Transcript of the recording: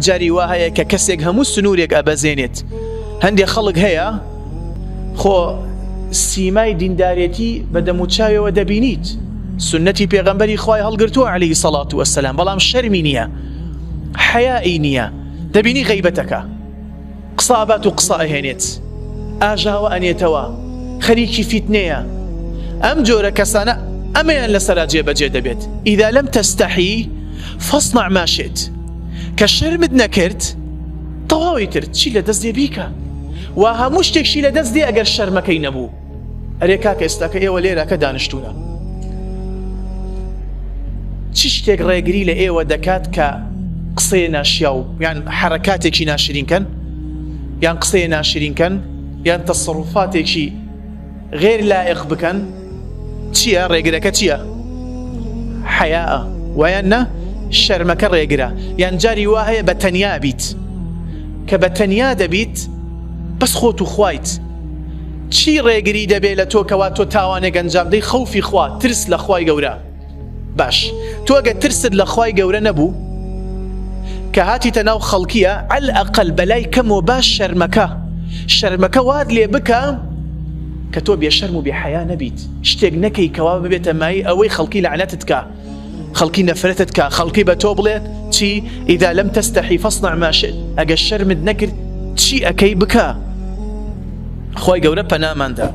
جاری وا هەیە کە کەسێک هەموو سنوورێک ئەبەزێنێت. هەندێک خەڵک هەیە خۆ سیمای دیندارێتی بە دەموچاویەوە دەبینیت، سنەتی پێغەمبەری خوای هەڵگرتووە عەلەیهی سەڵات وەسەلام، بەڵام شەرمی نییە، حەیائی نییە، دەبینی غەیبەتەکە، قسابات و قسە ئەهێنێت، ئاژاوە ئەنێتەوە، خەریکی فیتنەیە. ئەم جۆرە کەسانە ئەمەیان لەسەرا جێبەجێ دەبێت. ئیدا لەم تەستەحی فەصنع ما شئت، کە شەرمت نەکرد تەواوی تر چی لە دەست دێ بیکە، و هەموو شتێکشی لە دەست دێ ئەگەر شەرمەکەی نەبوو. ئەرێ کاکە ئێستاکە ئێوە لێرەکە دانیشتوونە، چی شتێک ڕێگری لە ئێوە دەکات کە قسەیە ناشیا و یان حرەکاتێکی ناشرینکەن، یان قسەیە ناشرینکەن، یان تەسەڕوفاتێکی غێر لایق بکەن؟ چییە ڕێگرەکە؟ چییە؟ حەیاءە، وایان نە؟ شەرمەکە ڕێگرە. یان جاری وا هەیە بە تەنیا بیت، کە بە تەنیا دەبیت بەس خۆت و خوایت. چی ڕێگری دەبێت لە تۆ کەوا تۆ تاوانێک ئەنجام دەی؟ خەوفی خوا، ترس لە خوای گەورە. باش تۆ ئەگە ترست لە خوای گەورە نەبوو کە هاتیتە ناو خەڵکیە، عەلئەقەل بەلای کەم و باش شەرمەکە واد لێ بکە کە تۆ بێشەرم و بێحەیا نەبیت، شتێک نەکەی کەوا ببێتە مای ئەوەی خەڵکی لەعنەتت کە، خەڵکی نەفرەتت کە، خەڵکی بە تۆ بڵێت چی؟ ئیدا لەم تەستەحی فەصنع ما شئت، ئەگە شەرمت نەکرد چی ئەکەی بکە. خۆی گەورە پەناماندا.